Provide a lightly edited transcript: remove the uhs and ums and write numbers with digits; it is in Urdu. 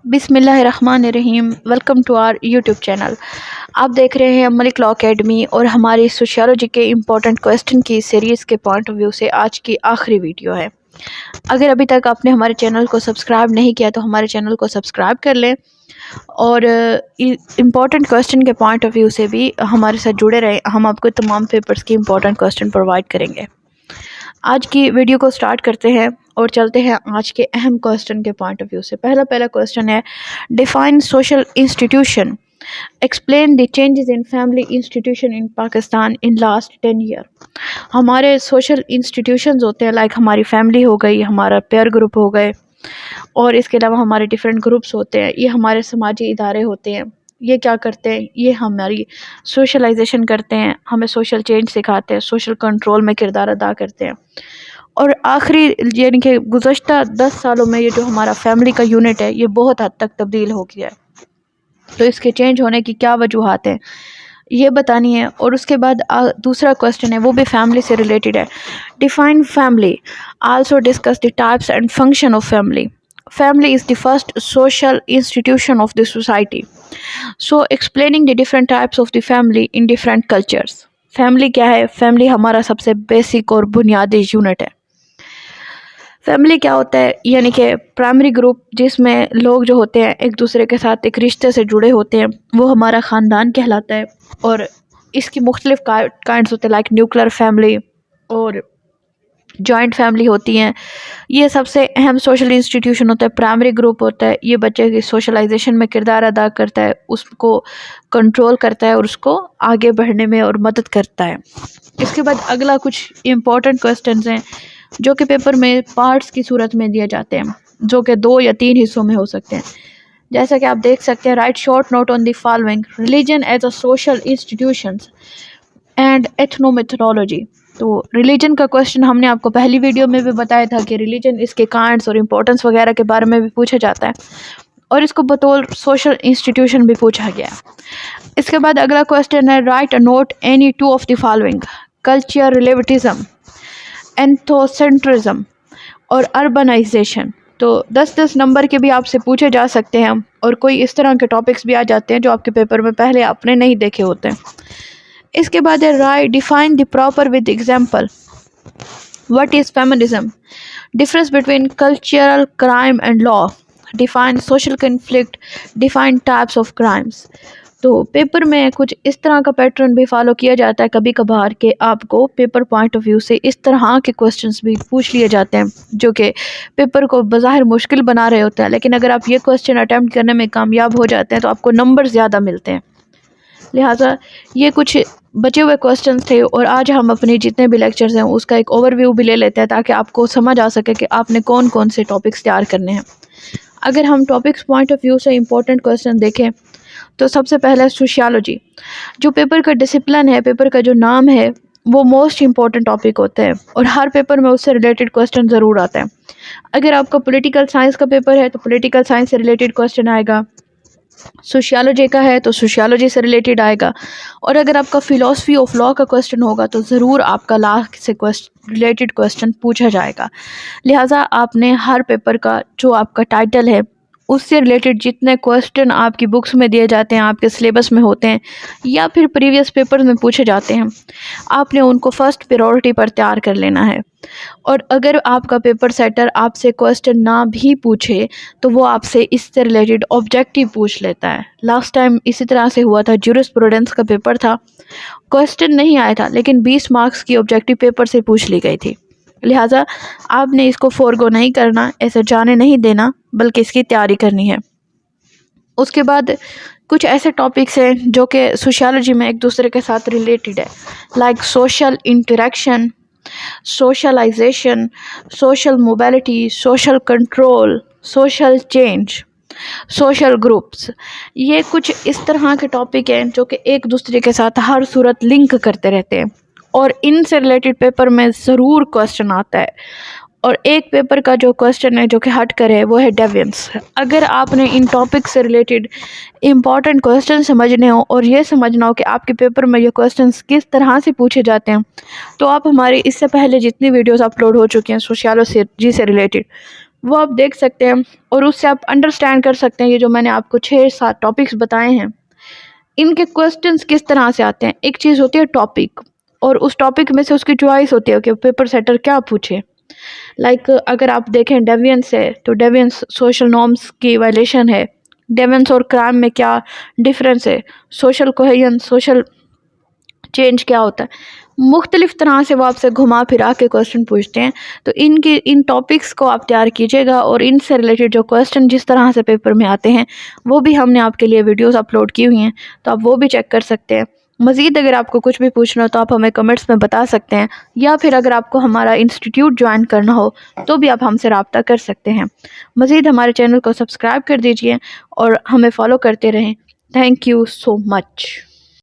بسم اللہ الرحمن الرحیم، welcome to our YouTube channel. آپ دیکھ رہے ہیں ملک لاء اکیڈمی اور ہماری سوشیالوجی کے امپورٹنٹ کویسچن کی سیریز کے پوائنٹ آف ویو سے آج کی آخری ویڈیو ہے۔ اگر ابھی تک آپ نے ہمارے چینل کو سبسکرائب نہیں کیا تو ہمارے چینل کو سبسکرائب کر لیں اور امپورٹنٹ کویسچن کے پوائنٹ آف ویو سے بھی ہمارے ساتھ جڑے رہیں۔ ہم آپ کو تمام پیپرز کی امپورٹنٹ کویسچن پرووائڈ کریں گے۔ آج کی ویڈیو کو سٹارٹ کرتے ہیں اور چلتے ہیں آج کے اہم کویسچن کے پوائنٹ آف ویو سے۔ پہلا کویسچن ہے، define social institution, explain the changes in family institution in Pakistan in last 10 year. ہمارے سوشل انسٹیٹیوشنز ہوتے ہیں، لائک ہماری فیملی ہو گئی، ہمارا پیئر گروپ ہو گئے، اور اس کے علاوہ ہمارے ڈیفرنٹ گروپس ہوتے ہیں، یہ ہمارے سماجی ادارے ہوتے ہیں۔ یہ کیا کرتے ہیں؟ یہ ہماری سوشلائزیشن کرتے ہیں، ہمیں سوشل چینج سکھاتے ہیں، سوشل کنٹرول میں کردار ادا کرتے ہیں۔ اور آخری یعنی کہ گزشتہ 10 سالوں میں یہ جو ہمارا فیملی کا یونٹ ہے یہ بہت حد تک تبدیل ہو گیا ہے۔ تو اس کے چینج ہونے کی کیا وجوہات ہیں یہ بتانی ہے۔ اور اس کے بعد دوسرا کویسچن ہے، وہ بھی فیملی سے ریلیٹڈ ہے، define family, also discuss the types and function of family. Family is the first social institution of the society. So explaining the different types of the family in different cultures. Family کیا ہے؟ فیملی ہمارا سب سے بیسک اور بنیادی یونٹ ہے۔ فیملی کیا ہوتا ہے؟ یعنی کہ پرائمری گروپ جس میں لوگ جو ہوتے ہیں ایک دوسرے کے ساتھ ایک رشتے سے جڑے ہوتے ہیں، وہ ہمارا خاندان کہلاتا ہے۔ اور اس کی مختلف کائنڈز ہوتے ہیں، لائک نیوکلیر فیملی اور جوائنٹ فیملی ہوتی ہیں۔ یہ سب سے اہم سوشل انسٹیٹیوشن ہوتا ہے۔ پرائمری گروپ ہوتا ہے، یہ بچے کی سوشلائزیشن میں کردار ادا کرتا ہے، اس کو کنٹرول کرتا ہے اور اس کو آگے بڑھنے میں اور مدد کرتا ہے۔ اس کے بعد اگلا کچھ امپورٹنٹ کویسچنز ہیں جو کہ پیپر میں پارٹس کی صورت میں دیے جاتے ہیں، جو کہ 2 یا 3 حصوں میں ہو سکتے ہیں۔ جیسا کہ آپ دیکھ سکتے ہیں، write short note on the following, religion as a social institutions and ethnomethodology. تو ریلیجن کا کویسچن ہم نے آپ کو پہلی ویڈیو میں بھی بتایا تھا کہ ریلیجن، اس کے کائنڈس اور امپورٹنس وغیرہ کے بارے میں بھی پوچھا جاتا ہے، اور اس کو بطور سوشل انسٹیٹیوشن بھی پوچھا گیا ہے۔ اس کے بعد اگلا کویسچن ہے، write a note any 2 of the following, culture relativism, ethnocentrism اور اربنائزیشن۔ تو 10 نمبر کے بھی آپ سے پوچھے جا سکتے ہیں، اور کوئی اس طرح کے ٹاپکس بھی آ جاتے ہیں جو آپ کے پیپر میں پہلے آپ نے نہیں دیکھے ہوتے ہیں۔ اس کے بعد ہے، right define the proper with example, what is feminism, difference between cultural crime and law, define social conflict, define types of crimes۔ تو پیپر میں کچھ اس طرح کا پیٹرن بھی فالو کیا جاتا ہے کبھی کبھار کہ آپ کو پیپر پوائنٹ آف ویو سے اس طرح کے کویسچنس بھی پوچھ لیے جاتے ہیں جو کہ پیپر کو بظاہر مشکل بنا رہے ہوتے ہیں، لیکن اگر آپ یہ کویسچن اٹیمپٹ کرنے میں کامیاب ہو جاتے ہیں تو آپ کو نمبر زیادہ ملتے ہیں۔ لہٰذا یہ کچھ بچے ہوئے کویسچنس تھے، اور آج ہم اپنے جتنے بھی لیکچرز ہیں اس کا ایک اوور ویو بھی لے لیتے ہیں تاکہ آپ کو سمجھ آ سکے کہ آپ نے کون کون سے ٹاپکس تیار کرنے ہیں۔ اگر ہم ٹاپکس پوائنٹ آف ویو سے امپورٹنٹ کویسچن دیکھیں تو سب سے پہلے سوشیالوجی، جو پیپر کا ڈسپلن ہے، پیپر کا جو نام ہے، وہ موسٹ امپورٹنٹ ٹاپک ہوتا ہے، اور ہر پیپر میں اس سے ریلیٹڈ کویسچن ضرور آتا ہے۔ اگر آپ کا پولیٹیکل سائنس کا پیپر ہے تو پولیٹیکل سائنس سے ریلیٹڈ کویسچن آئے گا، سوشیالوجی کا ہے تو سوشیالوجی سے ریلیٹڈ آئے گا، اور اگر آپ کا فلسفی آف لاء کا کویسچن ہوگا تو ضرور آپ کا لا سے ریلیٹڈ کویسچن پوچھا جائے گا۔ لہٰذا آپ نے ہر پیپر کا جو آپ کا ٹائٹل ہے اس سے ریلیٹڈ جتنے کویسچن آپ کی بکس میں دیے جاتے ہیں، آپ کے سلیبس میں ہوتے ہیں یا پھر پریویس پیپر میں پوچھے جاتے ہیں، آپ نے ان کو فرسٹ پریورٹی پر تیار کر لینا ہے۔ اور اگر آپ کا پیپر سیٹر آپ سے کویسچن نہ بھی پوچھے تو وہ آپ سے اس سے ریلیٹڈ آبجیکٹیو پوچھ لیتا ہے۔ لاسٹ ٹائم اسی طرح سے ہوا تھا، جورسپروڈنس کا پیپر تھا، کویسچن نہیں آیا تھا لیکن 20 مارکس کی آبجیکٹیو پیپر سے پوچھ لی گئی تھی۔ لہٰذا آپ نے اس کو فورگو نہیں کرنا، ایسے جانے نہیں دینا، بلکہ اس کی تیاری کرنی ہے۔ اس کے بعد کچھ ایسے ٹاپکس ہیں جو کہ سوشیالوجی میں ایک دوسرے کے ساتھ ریلیٹڈ ہے، like social interaction, socialization, social mobility, social control, social change, social groups. یہ کچھ اس طرح کے ٹاپک ہیں جو کہ ایک دوسرے کے ساتھ ہر صورت لنک کرتے رہتے ہیں، اور ان سے ریلیٹڈ پیپر میں ضرور کویسچن آتا ہے۔ اور ایک پیپر کا جو کویسچن ہے جو کہ ہٹ کرے وہ ہے ڈیوینس۔ اگر آپ نے ان ٹاپک سے ریلیٹڈ امپورٹنٹ کویسچن سمجھنے ہوں اور یہ سمجھنا ہو کہ آپ کے پیپر میں یہ کویسچنس کس طرح سے پوچھے جاتے ہیں، تو آپ ہمارے اس سے پہلے جتنی ویڈیوز اپلوڈ ہو چکی ہیں سوشیالوجی سے ریلیٹڈ، وہ آپ دیکھ سکتے ہیں اور اس سے آپ انڈرسٹینڈ کر سکتے ہیں. یہ جو میں نے آپ کو 6-7 ٹاپکس بتائے ہیں ان کے کوسچنس کس طرح سے آتے ہیں. ایک چیز ہوتی ہے ٹاپک، اور اس ٹاپک میں سے اس کی چوائس ہوتی ہے کہ پیپر سیٹر کیا پوچھے. لائک اگر آپ دیکھیں ڈیوینس ہے تو ڈیوینس سوشل نارمس کی وائلیشن ہے. ڈیوینس اور کرائم میں کیا ڈفرینس ہے. سوشل کوہیژن، سوشل چینج کیا ہوتا ہے. مختلف طرح سے وہ آپ سے گھما پھرا کے کوسچن پوچھتے ہیں. تو ان ٹاپکس کو آپ تیار کیجیے گا، اور ان سے ریلیٹڈ جو کوسچن جس طرح سے پیپر میں آتے ہیں وہ بھی ہم نے آپ کے لیے ویڈیوز اپلوڈ کی ہوئی ہیں، تو آپ وہ بھی چیک کر سکتے ہیں. مزید اگر آپ کو کچھ بھی پوچھنا ہو تو آپ ہمیں کمنٹس میں بتا سکتے ہیں، یا پھر اگر آپ کو ہمارا انسٹیٹیوٹ جوائن کرنا ہو تو بھی آپ ہم سے رابطہ کر سکتے ہیں. مزید ہمارے چینل کو سبسکرائب کر دیجئے اور ہمیں فالو کرتے رہیں. Thank you so much.